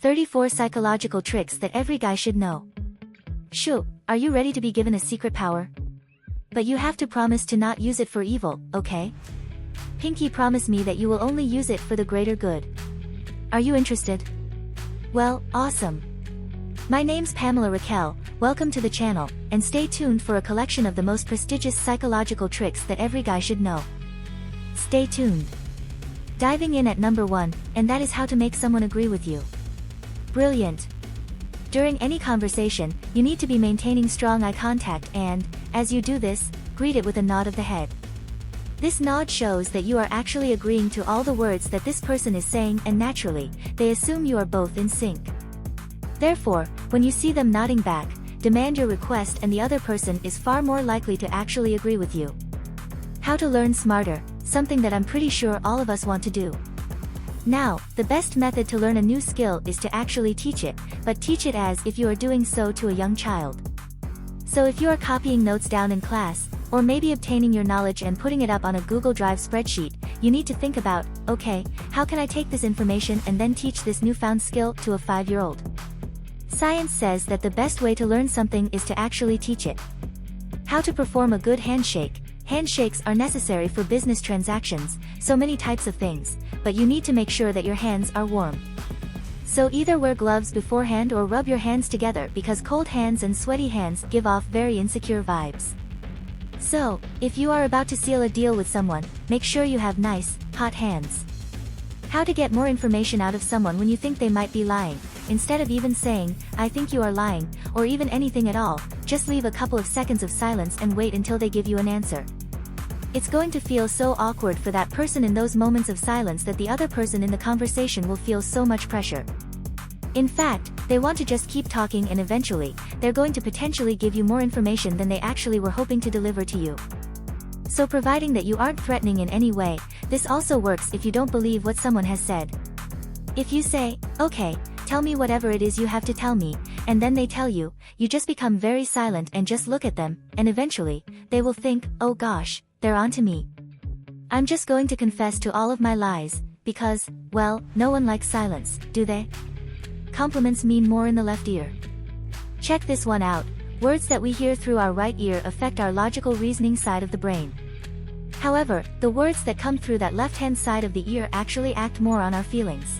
34 Psychological Tricks That Every Guy Should Know. Shoo, are you ready to be given a secret power? But you have to promise to not use it for evil, okay? Pinky, promise me that you will only use it for the greater good. Are you interested? Well, awesome. My name's Pamela Raquel, welcome to the channel, and stay tuned for a collection of the most prestigious psychological tricks that every guy should know. Stay tuned. Diving in at number 1, and that is how to make someone agree with you. Brilliant. During any conversation, you need to be maintaining strong eye contact and, as you do this, greet it with a nod of the head. This nod shows that you are actually agreeing to all the words that this person is saying, and naturally, they assume you are both in sync. Therefore, when you see them nodding back, demand your request and the other person is far more likely to actually agree with you. How to learn smarter, something that I'm pretty sure all of us want to do. Now, the best method to learn a new skill is to actually teach it, but teach it as if you are doing so to a young child. So if you are copying notes down in class, or maybe obtaining your knowledge and putting it up on a Google Drive spreadsheet, you need to think about, okay, how can I take this information and then teach this newfound skill to a 5-year-old? Science says that the best way to learn something is to actually teach it. How to perform a good handshake. Handshakes are necessary for business transactions, so many types of things, but you need to make sure that your hands are warm. So either wear gloves beforehand or rub your hands together because cold hands and sweaty hands give off very insecure vibes. So, if you are about to seal a deal with someone, make sure you have nice, hot hands. How to get more information out of someone when you think they might be lying. Instead of even saying, I think you are lying, or even anything at all, just leave a couple of seconds of silence and wait until they give you an answer. It's going to feel so awkward for that person in those moments of silence that the other person in the conversation will feel so much pressure. In fact, they want to just keep talking and eventually, they're going to potentially give you more information than they actually were hoping to deliver to you. So providing that you aren't threatening in any way, this also works if you don't believe what someone has said. If you say, okay, tell me whatever it is you have to tell me, and then they tell you, you just become very silent and just look at them, and eventually, they will think, oh gosh, they're on to me. I'm just going to confess to all of my lies, because, well, no one likes silence, do they? Compliments mean more in the left ear. Check this one out. Words that we hear through our right ear affect our logical reasoning side of the brain. However, the words that come through that left-hand side of the ear actually act more on our feelings.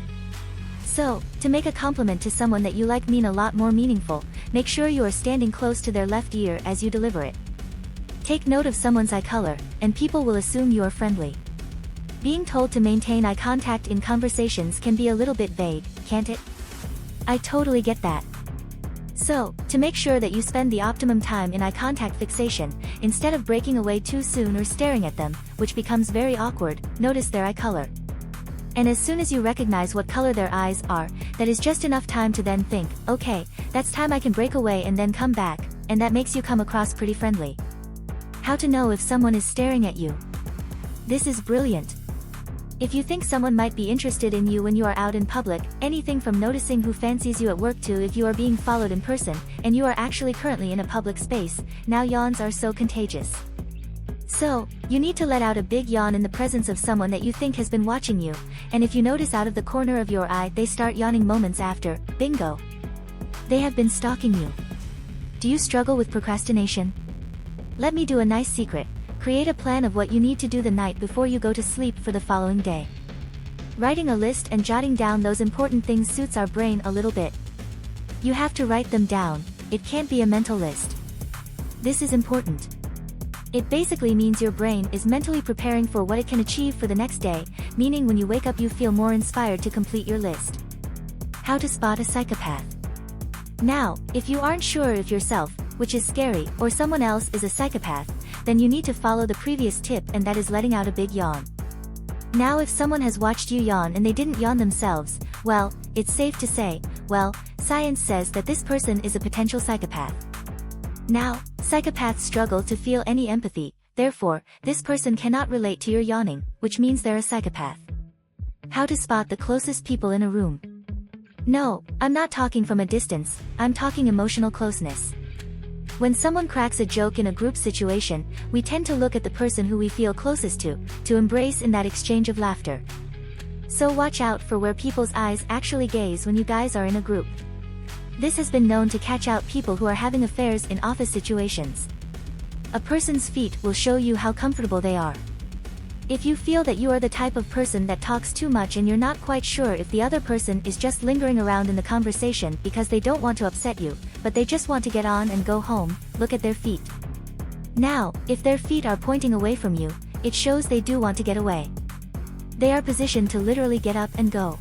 So, to make a compliment to someone that you like mean a lot more meaningful, make sure you are standing close to their left ear as you deliver it. Take note of someone's eye color, and people will assume you are friendly. Being told to maintain eye contact in conversations can be a little bit vague, can't it? I totally get that. So, to make sure that you spend the optimum time in eye contact fixation, instead of breaking away too soon or staring at them, which becomes very awkward, notice their eye color. And as soon as you recognize what color their eyes are, that is just enough time to then think, okay, that's time I can break away and then come back, and that makes you come across pretty friendly. How to know if someone is staring at you. This is brilliant. If you think someone might be interested in you when you are out in public, anything from noticing who fancies you at work to if you are being followed in person, and you are actually currently in a public space, now yawns are so contagious. So, you need to let out a big yawn in the presence of someone that you think has been watching you, and if you notice out of the corner of your eye they start yawning moments after, bingo! They have been stalking you. Do you struggle with procrastination? Let me do a nice secret. Create a plan of what you need to do the night before you go to sleep for the following day. Writing a list and jotting down those important things suits our brain a little bit. You have to write them down, it can't be a mental list. This is important. It basically means your brain is mentally preparing for what it can achieve for the next day, meaning when you wake up you feel more inspired to complete your list. How to spot a psychopath. Now, if you aren't sure if yourself, which is scary, or someone else is a psychopath, then you need to follow the previous tip, and that is letting out a big yawn. Now if someone has watched you yawn and they didn't yawn themselves, well, it's safe to say, well, science says that this person is a potential psychopath. Now, psychopaths struggle to feel any empathy, therefore, this person cannot relate to your yawning, which means they're a psychopath. How to spot the closest people in a room. No, I'm not talking from a distance, I'm talking emotional closeness. When someone cracks a joke in a group situation, we tend to look at the person who we feel closest to embrace in that exchange of laughter. So watch out for where people's eyes actually gaze when you guys are in a group. This has been known to catch out people who are having affairs in office situations. A person's feet will show you how comfortable they are. If you feel that you are the type of person that talks too much and you're not quite sure if the other person is just lingering around in the conversation because they don't want to upset you, but they just want to get on and go home, look at their feet. Now, if their feet are pointing away from you, it shows they do want to get away. They are positioned to literally get up and go.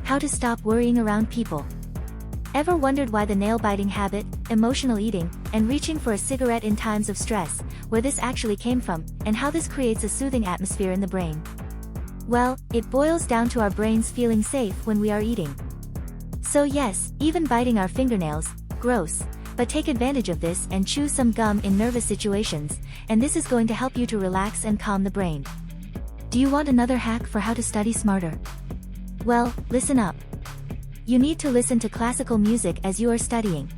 How to stop worrying around people. Ever wondered why the nail-biting habit, emotional eating, and reaching for a cigarette in times of stress, where this actually came from, and how this creates a soothing atmosphere in the brain? Well, it boils down to our brains feeling safe when we are eating. So yes, even biting our fingernails, gross, but take advantage of this and chew some gum in nervous situations, and this is going to help you to relax and calm the brain. Do you want another hack for how to study smarter? Well, listen up. You need to listen to classical music as you are studying.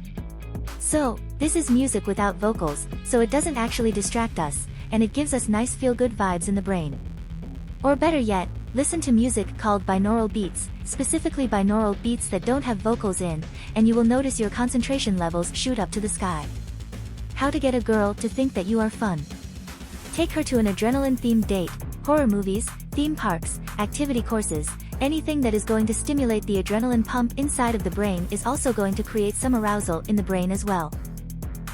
So, this is music without vocals, so it doesn't actually distract us, and it gives us nice feel-good vibes in the brain. Or better yet, listen to music called binaural beats, specifically binaural beats that don't have vocals in, and you will notice your concentration levels shoot up to the sky. How to get a girl to think that you are fun. Take her to an adrenaline-themed date, horror movies, theme parks, activity courses. Anything that is going to stimulate the adrenaline pump inside of the brain is also going to create some arousal in the brain as well.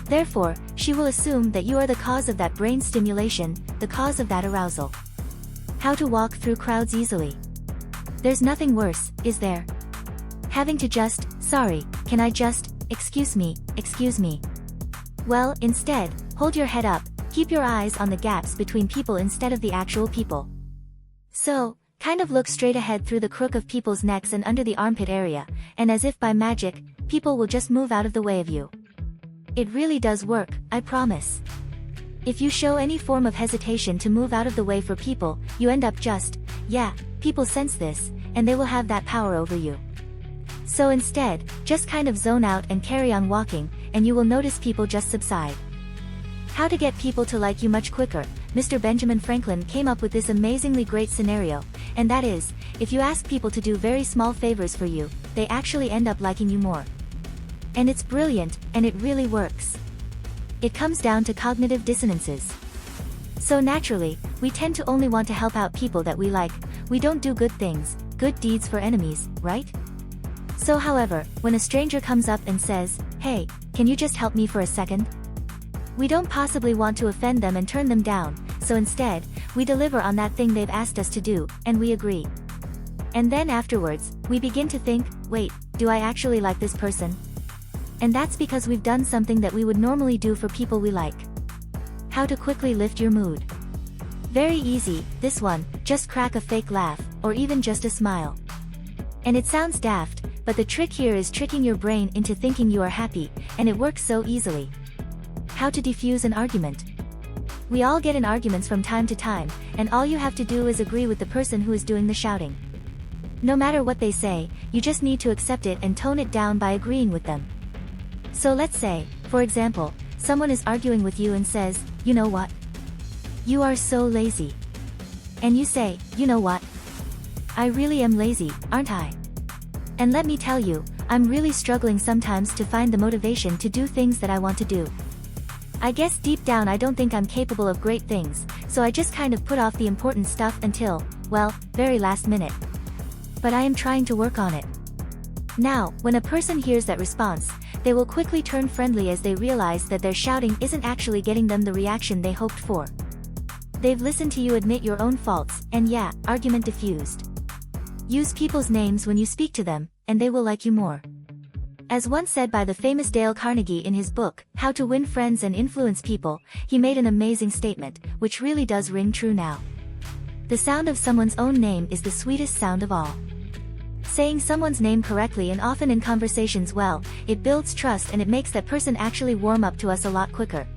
Therefore, she will assume that you are the cause of that brain stimulation, the cause of that arousal. How to walk through crowds easily. There's nothing worse, is there? Having to just, sorry, can I just, excuse me. Well, instead, hold your head up, keep your eyes on the gaps between people instead of the actual people. So, kind of look straight ahead through the crook of people's necks and under the armpit area, and as if by magic, people will just move out of the way of you. It really does work, I promise. If you show any form of hesitation to move out of the way for people, you end up just, yeah, people sense this, and they will have that power over you. So instead, just kind of zone out and carry on walking, and you will notice people just subside. How to get people to like you much quicker. Mr. Benjamin Franklin came up with this amazingly great scenario, and that is, if you ask people to do very small favors for you, they actually end up liking you more. And it's brilliant, and it really works. It comes down to cognitive dissonances. So naturally, we tend to only want to help out people that we like. We don't do good things, good deeds for enemies, right? So however, when a stranger comes up and says, hey, can you just help me for a second? We don't possibly want to offend them and turn them down, so instead, we deliver on that thing they've asked us to do, and we agree. And then afterwards, we begin to think, wait, do I actually like this person? And that's because we've done something that we would normally do for people we like. How to quickly lift your mood. Very easy, this one, just crack a fake laugh, or even just a smile. And it sounds daft, but the trick here is tricking your brain into thinking you are happy, and it works so easily. How to defuse an argument. We all get in arguments from time to time, and all you have to do is agree with the person who is doing the shouting. No matter what they say, you just need to accept it and tone it down by agreeing with them. So let's say, for example, someone is arguing with you and says, you know what? You are so lazy. And you say, you know what? I really am lazy, aren't I? And let me tell you, I'm really struggling sometimes to find the motivation to do things that I want to do. I guess deep down I don't think I'm capable of great things, so I just kind of put off the important stuff until, well, very last minute. But I am trying to work on it. Now, when a person hears that response, they will quickly turn friendly as they realize that their shouting isn't actually getting them the reaction they hoped for. They've listened to you admit your own faults, and yeah, argument diffused. Use people's names when you speak to them, and they will like you more. As once said by the famous Dale Carnegie in his book, How to Win Friends and Influence People, he made an amazing statement, which really does ring true now. The sound of someone's own name is the sweetest sound of all. Saying someone's name correctly and often in conversations well, it builds trust and it makes that person actually warm up to us a lot quicker.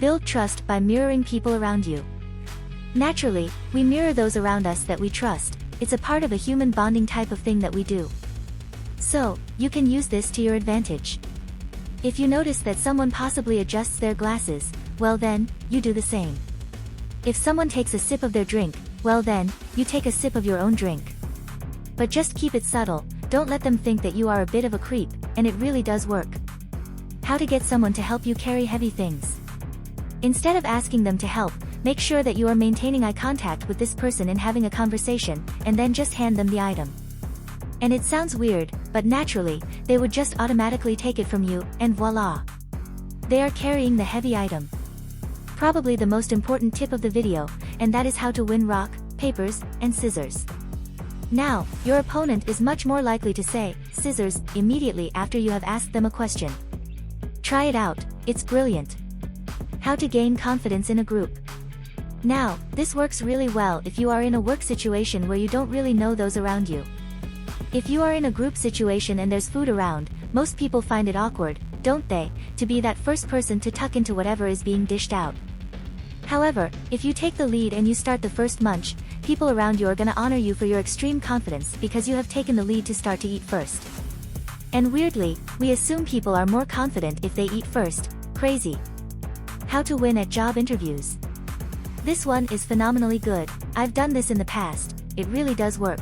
Build trust by mirroring people around you. Naturally, we mirror those around us that we trust. It's a part of a human bonding type of thing that we do. So, you can use this to your advantage. If you notice that someone possibly adjusts their glasses, well then, you do the same. If someone takes a sip of their drink, well then, you take a sip of your own drink. But just keep it subtle, don't let them think that you are a bit of a creep, and it really does work. How to get someone to help you carry heavy things. Instead of asking them to help, make sure that you are maintaining eye contact with this person and having a conversation, and then just hand them the item. And it sounds weird, but naturally, they would just automatically take it from you, and voila! They are carrying the heavy item. Probably the most important tip of the video, and that is how to win rock, papers, and scissors. Now, your opponent is much more likely to say, scissors, immediately after you have asked them a question. Try it out, it's brilliant. How to gain confidence in a group. Now, this works really well if you are in a work situation where you don't really know those around you. If you are in a group situation and there's food around, most people find it awkward, don't they, to be that first person to tuck into whatever is being dished out. However, if you take the lead and you start the first munch, people around you are gonna honor you for your extreme confidence because you have taken the lead to start to eat first. And weirdly, we assume people are more confident if they eat first. Crazy. How to win at job interviews. This one is phenomenally good. I've done this in the past. It really does work.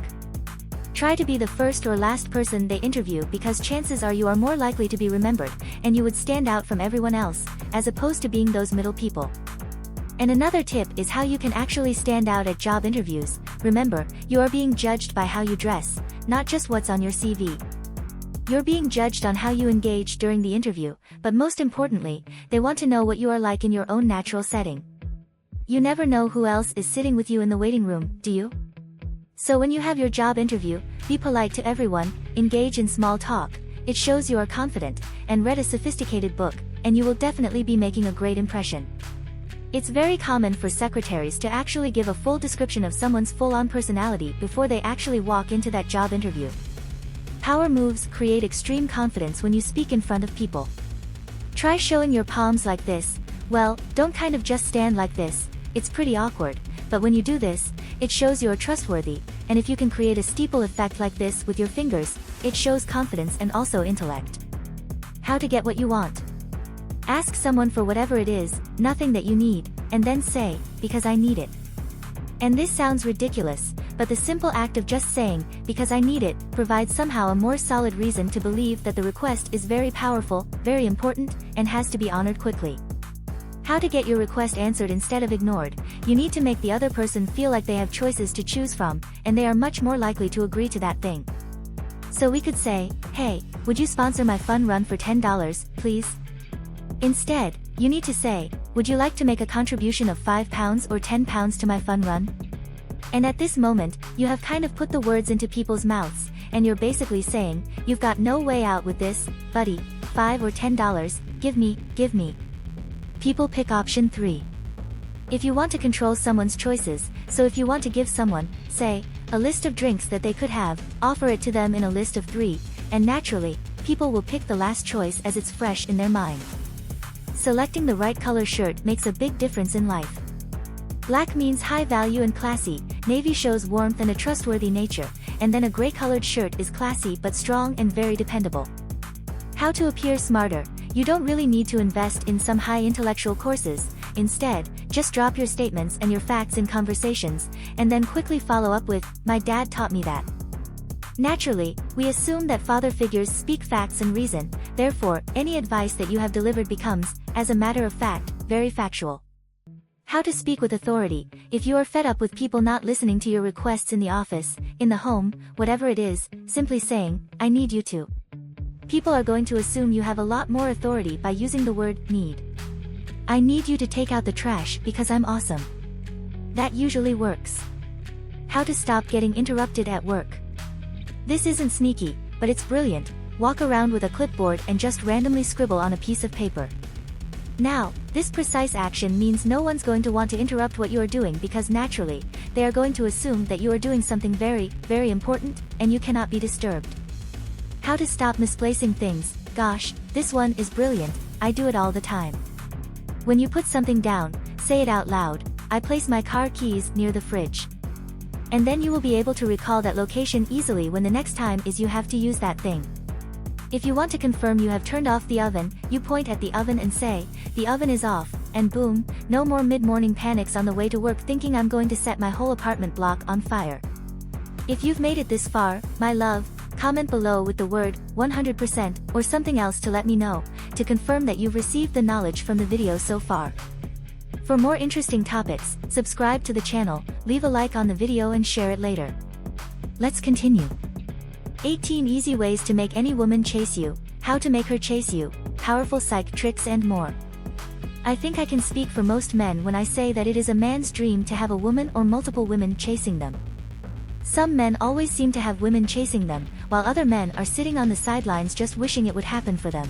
Try to be the first or last person they interview because chances are you are more likely to be remembered, and you would stand out from everyone else, as opposed to being those middle people. And another tip is how you can actually stand out at job interviews. Remember, you are being judged by how you dress, not just what's on your CV. You're being judged on how you engage during the interview, but most importantly, they want to know what you are like in your own natural setting. You never know who else is sitting with you in the waiting room, do you? So when you have your job interview, be polite to everyone, engage in small talk, it shows you are confident, and read a sophisticated book, and you will definitely be making a great impression. It's very common for secretaries to actually give a full description of someone's full-on personality before they actually walk into that job interview. Power moves create extreme confidence when you speak in front of people. Try showing your palms like this. Well, don't kind of just stand like this, it's pretty awkward, but when you do this, it shows you are trustworthy, and if you can create a steeple effect like this with your fingers, it shows confidence and also intellect. How to get what you want. Ask someone for whatever it is, nothing that you need, and then say, because I need it. And this sounds ridiculous, but the simple act of just saying, because I need it, provides somehow a more solid reason to believe that the request is very powerful, very important, and has to be honored quickly. How to get your request answered instead of ignored. You need to make the other person feel like they have choices to choose from, and they are much more likely to agree to that thing. So we could say, hey, would you sponsor my fun run for $10, please? Instead, you need to say, would you like to make a contribution of £5 or £10 to my fun run? And at this moment, you have kind of put the words into people's mouths, and you're basically saying, you've got no way out with this, buddy, $5 or $10, give me. People pick option 3. If you want to control someone's choices, so if you want to give someone, say, a list of drinks that they could have, offer it to them in a list of 3, and naturally, people will pick the last choice as it's fresh in their mind. Selecting the right color shirt makes a big difference in life. Black means high value and classy, navy shows warmth and a trustworthy nature, and then a gray colored shirt is classy but strong and very dependable. How to appear smarter. You don't really need to invest in some high intellectual courses. Instead, just drop your statements and your facts in conversations, and then quickly follow up with, my dad taught me that. Naturally, we assume that father figures speak facts and reason, therefore, any advice that you have delivered becomes, as a matter of fact, very factual. How to speak with authority. If you are fed up with people not listening to your requests in the office, in the home, whatever it is, simply saying, I need you to. People are going to assume you have a lot more authority by using the word need. I need you to take out the trash because I'm awesome. That usually works. How to stop getting interrupted at work. This isn't sneaky, but it's brilliant. Walk around with a clipboard and just randomly scribble on a piece of paper. Now, this precise action means no one's going to want to interrupt what you are doing because naturally, they are going to assume that you are doing something very, very important, and you cannot be disturbed. How to stop misplacing things. Gosh, this one is brilliant, I do it all the time. When you put something down, say it out loud, I place my car keys near the fridge. And then you will be able to recall that location easily when the next time is you have to use that thing. If you want to confirm you have turned off the oven, you point at the oven and say, the oven is off, and boom, no more mid-morning panics on the way to work thinking I'm going to set my whole apartment block on fire. If you've made it this far, my love, comment below with the word 100% or something else to let me know, to confirm that you've received the knowledge from the video so far. For more interesting topics, subscribe to the channel, leave a like on the video and share it later. Let's continue. 18 easy ways to make any woman chase you, how to make her chase you, powerful psych tricks and more. I think I can speak for most men when I say that it is a man's dream to have a woman or multiple women chasing them. Some men always seem to have women chasing them, while other men are sitting on the sidelines just wishing it would happen for them.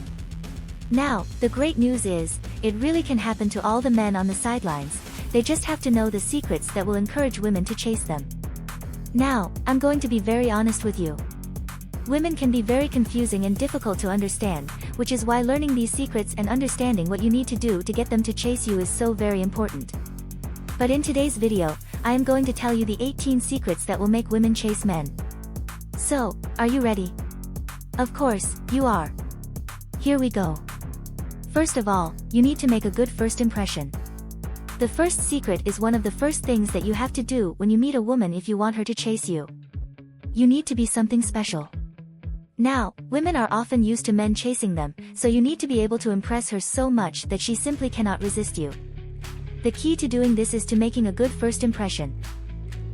Now, the great news is, it really can happen to all the men on the sidelines, they just have to know the secrets that will encourage women to chase them. Now, I'm going to be very honest with you. Women can be very confusing and difficult to understand, which is why learning these secrets and understanding what you need to do to get them to chase you is so very important. But in today's video, I am going to tell you the 18 secrets that will make women chase men. So, are you ready? Of course, you are. Here we go. First of all, you need to make a good first impression. The first secret is one of the first things that you have to do when you meet a woman if you want her to chase you. You need to be something special. Now, women are often used to men chasing them, so you need to be able to impress her so much that she simply cannot resist you. The key to doing this is to making a good first impression.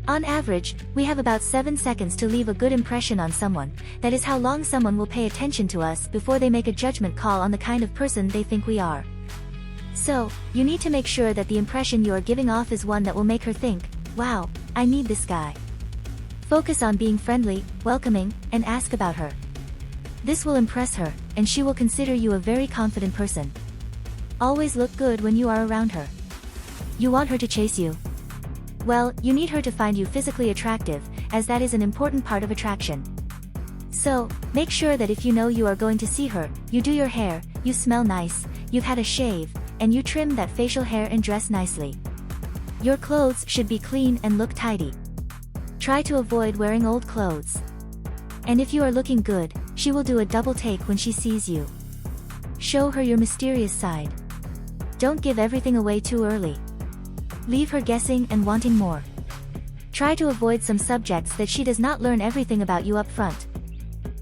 On average, we have about 7 seconds to leave a good impression on someone. That is how long someone will pay attention to us before they make a judgment call on the kind of person they think we are. So, you need to make sure that the impression you are giving off is one that will make her think, wow, I need this guy. Focus on being friendly, welcoming, and ask about her. This will impress her, and she will consider you a very confident person. Always look good when you are around her. You want her to chase you? Well, you need her to find you physically attractive, as that is an important part of attraction. So, make sure that if you know you are going to see her, you do your hair, you smell nice, you've had a shave, and you trim that facial hair and dress nicely. Your clothes should be clean and look tidy. Try to avoid wearing old clothes. And if you are looking good, she will do a double take when she sees you. Show her your mysterious side. Don't give everything away too early. Leave her guessing and wanting more. Try to avoid some subjects that she does not learn everything about you up front.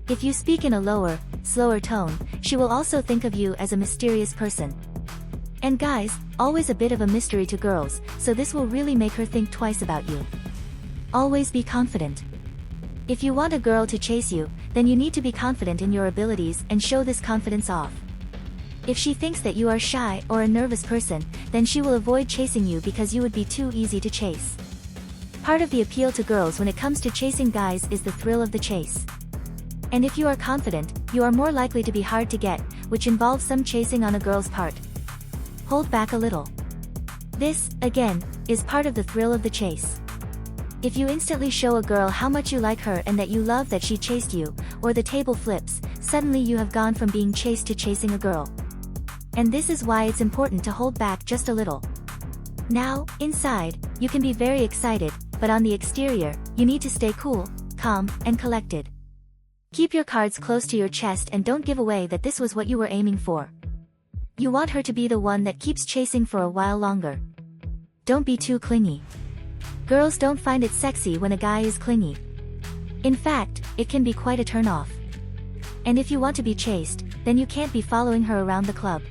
If you speak in a lower, slower tone, she will also think of you as a mysterious person. And guys, always a bit of a mystery to girls, so this will really make her think twice about you. Always be confident. If you want a girl to chase you, then you need to be confident in your abilities and show this confidence off. If she thinks that you are shy or a nervous person, then she will avoid chasing you because you would be too easy to chase. Part of the appeal to girls when it comes to chasing guys is the thrill of the chase. And if you are confident, you are more likely to be hard to get, which involves some chasing on a girl's part. Hold back a little. This, again, is part of the thrill of the chase. If you instantly show a girl how much you like her and that you love that she chased you, or the table flips, suddenly you have gone from being chased to chasing a girl. And this is why it's important to hold back just a little. Now, inside, you can be very excited, but on the exterior, you need to stay cool, calm, and collected. Keep your cards close to your chest and don't give away that this was what you were aiming for. You want her to be the one that keeps chasing for a while longer. Don't be too clingy. Girls don't find it sexy when a guy is clingy. In fact, it can be quite a turn-off. And if you want to be chased, then you can't be following her around the club.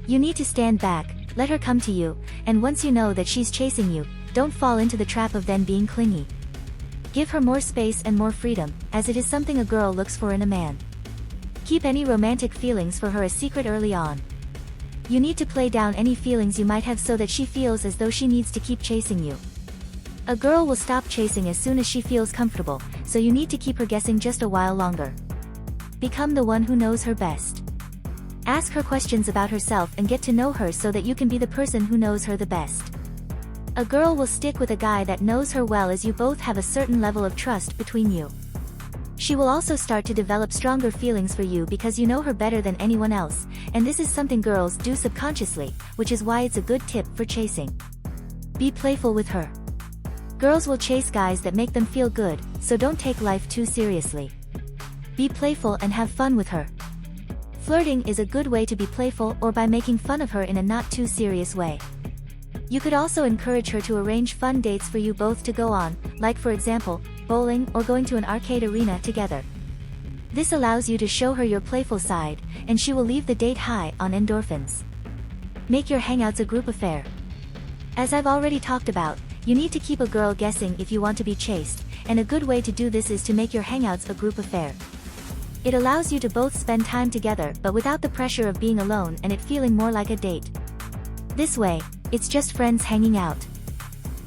You need to stand back, let her come to you, and once you know that she's chasing you, don't fall into the trap of then being clingy. Give her more space and more freedom, as it is something a girl looks for in a man. Keep any romantic feelings for her a secret early on. You need to play down any feelings you might have so that she feels as though she needs to keep chasing you. A girl will stop chasing as soon as she feels comfortable, so you need to keep her guessing just a while longer. Become the one who knows her best. Ask her questions about herself and get to know her so that you can be the person who knows her the best. A girl will stick with a guy that knows her well as you both have a certain level of trust between you. She will also start to develop stronger feelings for you because you know her better than anyone else, and this is something girls do subconsciously, which is why it's a good tip for chasing. Be playful with her. Girls will chase guys that make them feel good, so don't take life too seriously. Be playful and have fun with her. Flirting is a good way to be playful or by making fun of her in a not too serious way. You could also encourage her to arrange fun dates for you both to go on, like for example, bowling, or going to an arcade arena together. This allows you to show her your playful side, and she will leave the date high on endorphins. Make your hangouts a group affair. As I've already talked about, you need to keep a girl guessing if you want to be chased, and a good way to do this is to make your hangouts a group affair. It allows you to both spend time together but without the pressure of being alone and it feeling more like a date. This way, it's just friends hanging out.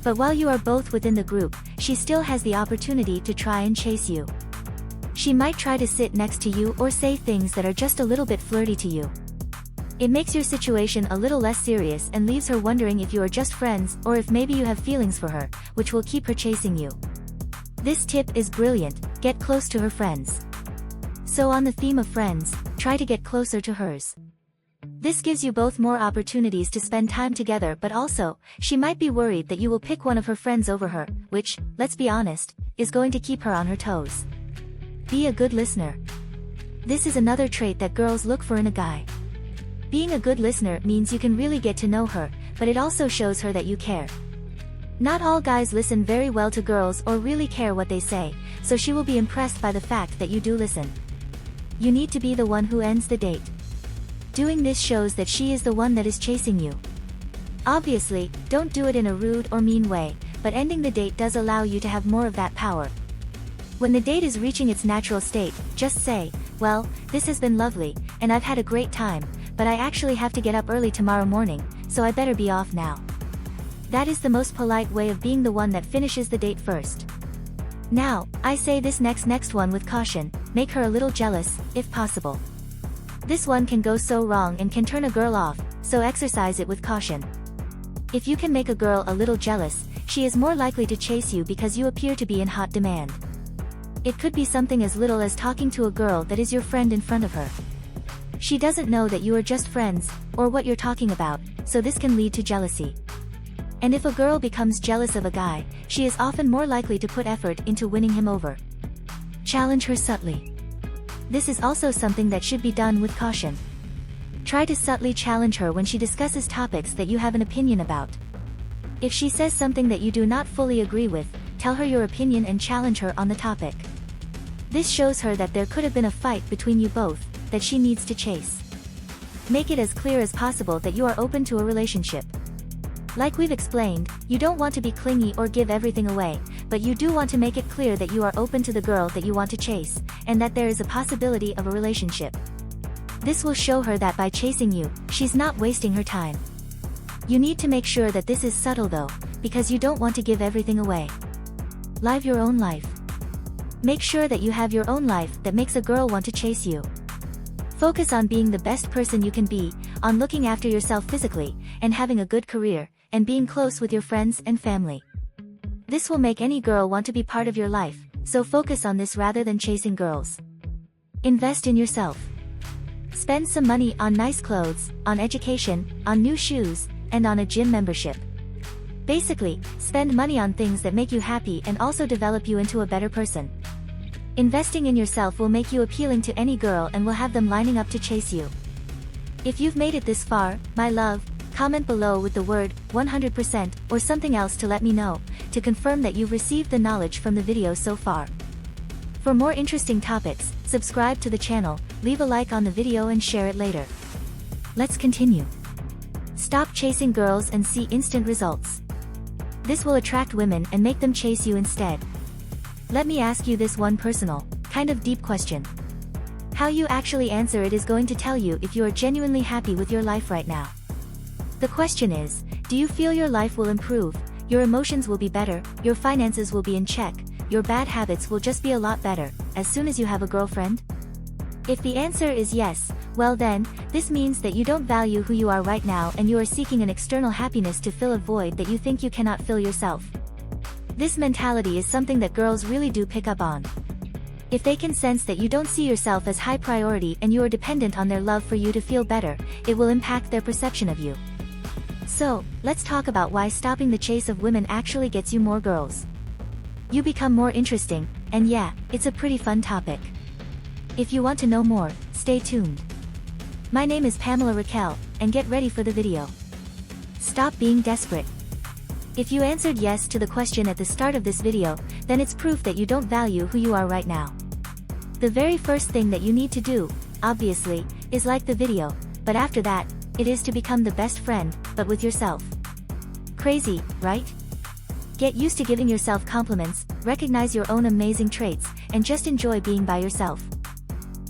But while you are both within the group, she still has the opportunity to try and chase you. She might try to sit next to you or say things that are just a little bit flirty to you. It makes your situation a little less serious and leaves her wondering if you are just friends or if maybe you have feelings for her, which will keep her chasing you. This tip is brilliant: get close to her friends. So on the theme of friends, try to get closer to hers. This gives you both more opportunities to spend time together, but also, she might be worried that you will pick one of her friends over her, which, let's be honest, is going to keep her on her toes. Be a good listener. This is another trait that girls look for in a guy. Being a good listener means you can really get to know her, but it also shows her that you care. Not all guys listen very well to girls or really care what they say, so she will be impressed by the fact that you do listen. You need to be the one who ends the date. Doing this shows that she is the one that is chasing you. Obviously, don't do it in a rude or mean way, but ending the date does allow you to have more of that power. When the date is reaching its natural state, just say, "Well, this has been lovely, and I've had a great time, but I actually have to get up early tomorrow morning, so I better be off now." That is the most polite way of being the one that finishes the date first. Now, I say this next one with caution: make her a little jealous, if possible. This one can go so wrong and can turn a girl off, so exercise it with caution. If you can make a girl a little jealous, she is more likely to chase you because you appear to be in hot demand. It could be something as little as talking to a girl that is your friend in front of her. She doesn't know that you are just friends, or what you're talking about, so this can lead to jealousy. And if a girl becomes jealous of a guy, she is often more likely to put effort into winning him over. Challenge her subtly. This is also something that should be done with caution. Try to subtly challenge her when she discusses topics that you have an opinion about. If she says something that you do not fully agree with, tell her your opinion and challenge her on the topic. This shows her that there could have been a fight between you both, that she needs to chase. Make it as clear as possible that you are open to a relationship. Like we've explained, you don't want to be clingy or give everything away, but you do want to make it clear that you are open to the girl that you want to chase, and that there is a possibility of a relationship. This will show her that by chasing you, she's not wasting her time. You need to make sure that this is subtle though, because you don't want to give everything away. Live your own life. Make sure that you have your own life that makes a girl want to chase you. Focus on being the best person you can be, on looking after yourself physically, and having a good career, and being close with your friends and family. This will make any girl want to be part of your life, so focus on this rather than chasing girls. Invest in yourself. Spend some money on nice clothes, on education, on new shoes, and on a gym membership. Basically, spend money on things that make you happy and also develop you into a better person. Investing in yourself will make you appealing to any girl and will have them lining up to chase you. If you've made it this far, my love, comment below with the word 100% or something else to let me know, to confirm that you've received the knowledge from the video so far. For more interesting topics, subscribe to the channel, leave a like on the video and share it later. Let's continue. Stop chasing girls and see instant results. This will attract women and make them chase you instead. Let me ask you this one personal, kind of deep question. How you actually answer it is going to tell you if you are genuinely happy with your life right now. The question is, do you feel your life will improve, your emotions will be better, your finances will be in check, your bad habits will just be a lot better, as soon as you have a girlfriend? If the answer is yes, well then, this means that you don't value who you are right now and you are seeking an external happiness to fill a void that you think you cannot fill yourself. This mentality is something that girls really do pick up on. If they can sense that you don't see yourself as high priority and you are dependent on their love for you to feel better, it will impact their perception of you. So, let's talk about why stopping the chase of women actually gets you more girls. You become more interesting, and yeah, it's a pretty fun topic. If you want to know more, stay tuned. My name is Pamela Raquel, and get ready for the video. Stop being desperate. If you answered yes to the question at the start of this video, then it's proof that you don't value who you are right now. The very first thing that you need to do, obviously, is like the video, but after that, it is to become the best friend, but with yourself. Crazy, right? Get used to giving yourself compliments, recognize your own amazing traits, and just enjoy being by yourself.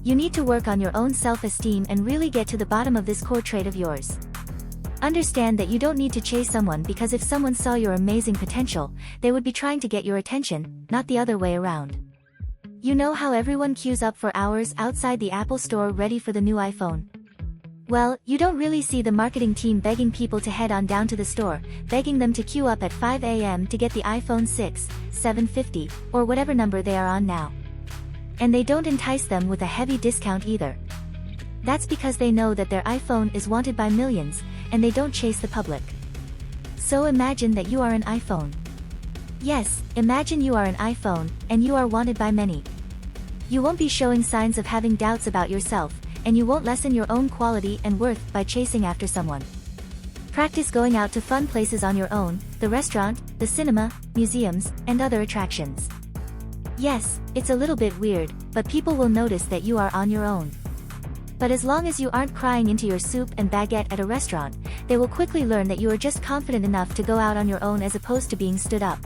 You need to work on your own self-esteem and really get to the bottom of this core trait of yours. Understand that you don't need to chase someone, because if someone saw your amazing potential, they would be trying to get your attention, not the other way around. You know how everyone queues up for hours outside the Apple Store ready for the new iPhone? Well, you don't really see the marketing team begging people to head on down to the store, begging them to queue up at 5 a.m. to get the iPhone 6, 750, or whatever number they are on now. And they don't entice them with a heavy discount either. That's because they know that their iPhone is wanted by millions, and they don't chase the public. So imagine that you are an iPhone. Yes, imagine you are an iPhone, and you are wanted by many. You won't be showing signs of having doubts about yourself, and you won't lessen your own quality and worth by chasing after someone. Practice going out to fun places on your own, the restaurant, the cinema, museums, and other attractions. Yes, it's a little bit weird, but people will notice that you are on your own. But as long as you aren't crying into your soup and baguette at a restaurant, they will quickly learn that you are just confident enough to go out on your own as opposed to being stood up.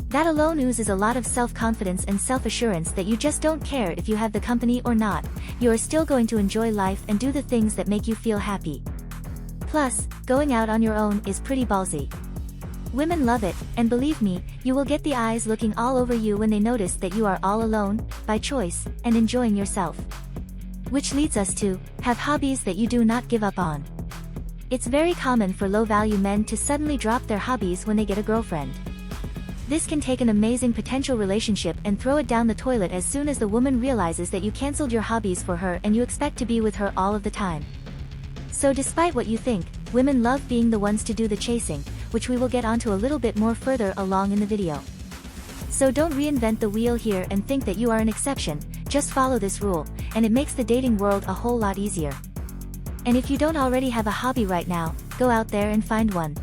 That alone oozes a lot of self-confidence and self-assurance that you just don't care if you have the company or not, you are still going to enjoy life and do the things that make you feel happy. Plus, going out on your own is pretty ballsy. Women love it, and believe me, you will get the eyes looking all over you when they notice that you are all alone, by choice, and enjoying yourself. Which leads us to, have hobbies that you do not give up on. It's very common for low-value men to suddenly drop their hobbies when they get a girlfriend. This can take an amazing potential relationship and throw it down the toilet as soon as the woman realizes that you canceled your hobbies for her and you expect to be with her all of the time. So despite what you think, women love being the ones to do the chasing, which we will get onto a little bit more further along in the video. So don't reinvent the wheel here and think that you are an exception, just follow this rule, and it makes the dating world a whole lot easier. And if you don't already have a hobby right now, go out there and find one.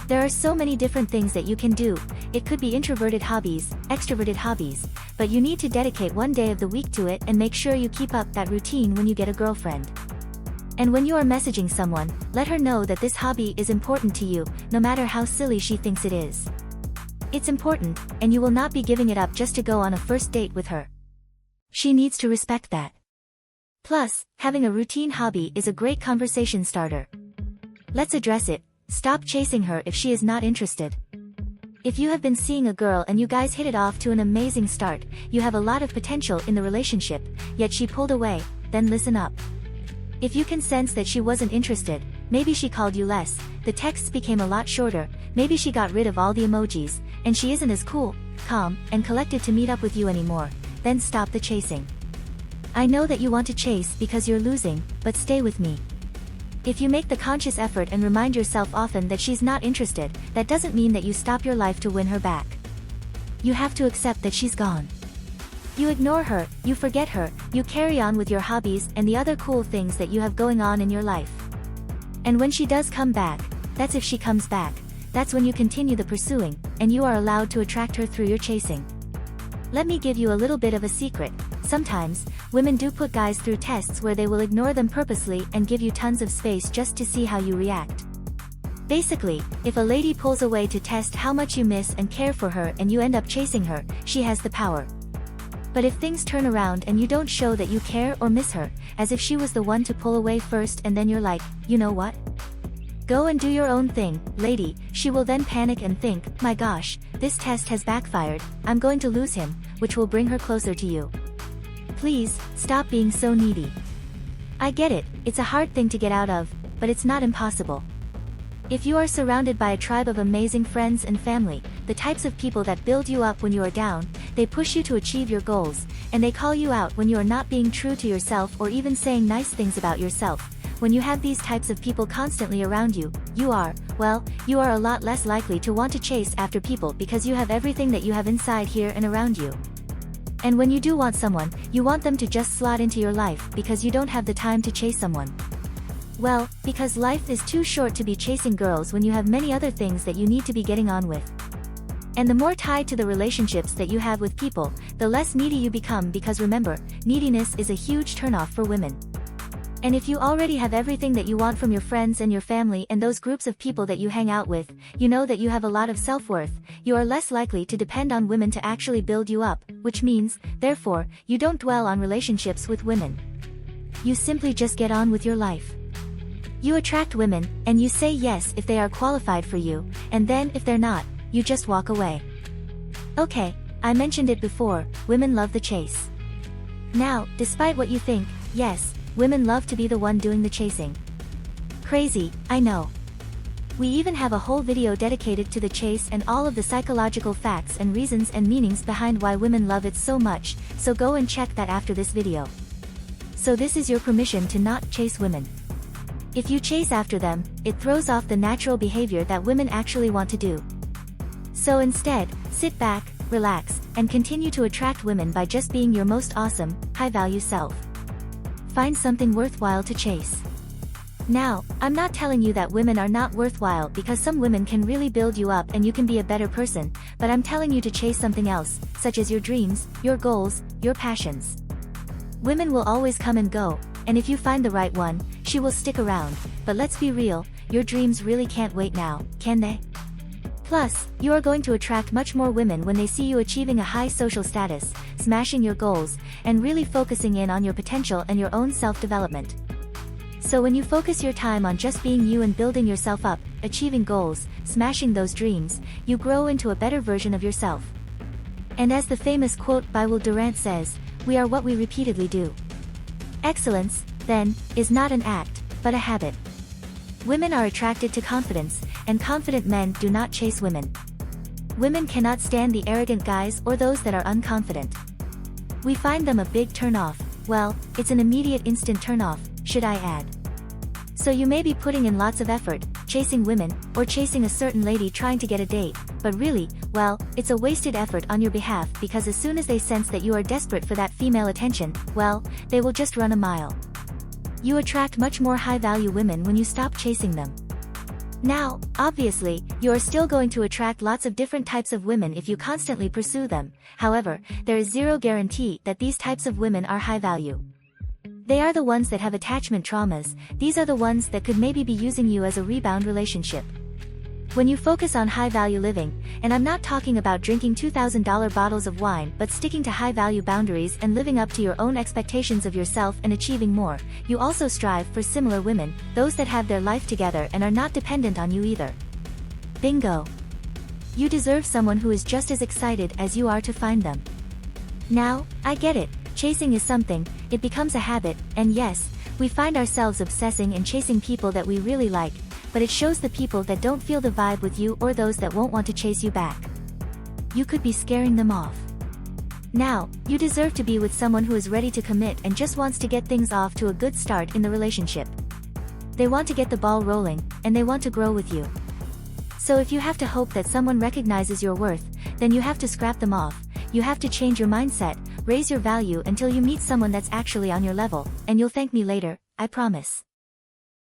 There are so many different things that you can do. It could be introverted hobbies, extroverted hobbies, but you need to dedicate one day of the week to it and make sure you keep up that routine when you get a girlfriend. And when you are messaging someone, let her know that this hobby is important to you, no matter how silly she thinks it is. It's important, and you will not be giving it up just to go on a first date with her. She needs to respect that. Plus, having a routine hobby is a great conversation starter. Let's address it. Stop chasing her if she is not interested. If you have been seeing a girl and you guys hit it off to an amazing start, you have a lot of potential in the relationship, yet she pulled away, then listen up. If you can sense that she wasn't interested, maybe she called you less, the texts became a lot shorter, maybe she got rid of all the emojis, and she isn't as cool, calm, and collected to meet up with you anymore, then stop the chasing. I know that you want to chase because you're losing, but stay with me. If you make the conscious effort and remind yourself often that she's not interested, that doesn't mean that you stop your life to win her back. You have to accept that she's gone. You ignore her, you forget her, you carry on with your hobbies and the other cool things that you have going on in your life. And when she does come back, that's if she comes back, that's when you continue the pursuing, and you are allowed to attract her through your chasing. Let me give you a little bit of a secret. Sometimes, women do put guys through tests where they will ignore them purposely and give you tons of space just to see how you react. Basically, if a lady pulls away to test how much you miss and care for her and you end up chasing her, she has the power. But if things turn around and you don't show that you care or miss her, as if she was the one to pull away first and then you're like, you know what? Go and do your own thing, lady, she will then panic and think, my gosh, this test has backfired, I'm going to lose him, which will bring her closer to you. Please, stop being so needy. I get it, it's a hard thing to get out of, but it's not impossible. If you are surrounded by a tribe of amazing friends and family, the types of people that build you up when you are down, they push you to achieve your goals, and they call you out when you are not being true to yourself or even saying nice things about yourself, when you have these types of people constantly around you, you are a lot less likely to want to chase after people because you have everything that you have inside here and around you. And when you do want someone, you want them to just slot into your life because you don't have the time to chase someone. Well, because life is too short to be chasing girls when you have many other things that you need to be getting on with. And the more tied to the relationships that you have with people, the less needy you become, because remember, neediness is a huge turnoff for women. And if you already have everything that you want from your friends and your family and those groups of people that you hang out with, you know that you have a lot of self-worth, you are less likely to depend on women to actually build you up, which means, therefore, you don't dwell on relationships with women. You simply just get on with your life. You attract women, and you say yes if they are qualified for you, and then if they're not, you just walk away. Okay, I mentioned it before, women love the chase. Now, despite what you think, yes, women love to be the one doing the chasing. Crazy, I know. We even have a whole video dedicated to the chase and all of the psychological facts and reasons and meanings behind why women love it so much, so go and check that after this video. So this is your permission to not chase women. If you chase after them, it throws off the natural behavior that women actually want to do. So instead, sit back, relax, and continue to attract women by just being your most awesome, high-value self. Find something worthwhile to chase. Now, I'm not telling you that women are not worthwhile, because some women can really build you up and you can be a better person, but I'm telling you to chase something else, such as your dreams, your goals, your passions. Women will always come and go, and if you find the right one, she will stick around, but let's be real, your dreams really can't wait now, can they? Plus, you are going to attract much more women when they see you achieving a high social status, smashing your goals, and really focusing in on your potential and your own self-development. So when you focus your time on just being you and building yourself up, achieving goals, smashing those dreams, you grow into a better version of yourself. And as the famous quote by Will Durant says, we are what we repeatedly do. Excellence, then, is not an act, but a habit. Women are attracted to confidence, and confident men do not chase women. Women cannot stand the arrogant guys or those that are unconfident. We find them a big turn-off. Well, it's an immediate instant turn-off, should I add. So you may be putting in lots of effort, chasing women, or chasing a certain lady trying to get a date, but really, well, it's a wasted effort on your behalf, because as soon as they sense that you are desperate for that female attention, well, they will just run a mile. You attract much more high-value women when you stop chasing them. Now, obviously, you are still going to attract lots of different types of women if you constantly pursue them. However, there is zero guarantee that these types of women are high value. They are the ones that have attachment traumas. These are the ones that could maybe be using you as a rebound relationship. When you focus on high-value living, and I'm not talking about drinking $2,000 bottles of wine, but sticking to high-value boundaries and living up to your own expectations of yourself and achieving more, you also strive for similar women, those that have their life together and are not dependent on you either. Bingo! You deserve someone who is just as excited as you are to find them. Now, I get it, chasing is something, it becomes a habit, and yes, we find ourselves obsessing and chasing people that we really like, but it shows the people that don't feel the vibe with you or those that won't want to chase you back. You could be scaring them off. Now, you deserve to be with someone who is ready to commit and just wants to get things off to a good start in the relationship. They want to get the ball rolling, and they want to grow with you. So if you have to hope that someone recognizes your worth, then you have to scrap them off, you have to change your mindset, raise your value until you meet someone that's actually on your level, and you'll thank me later, I promise.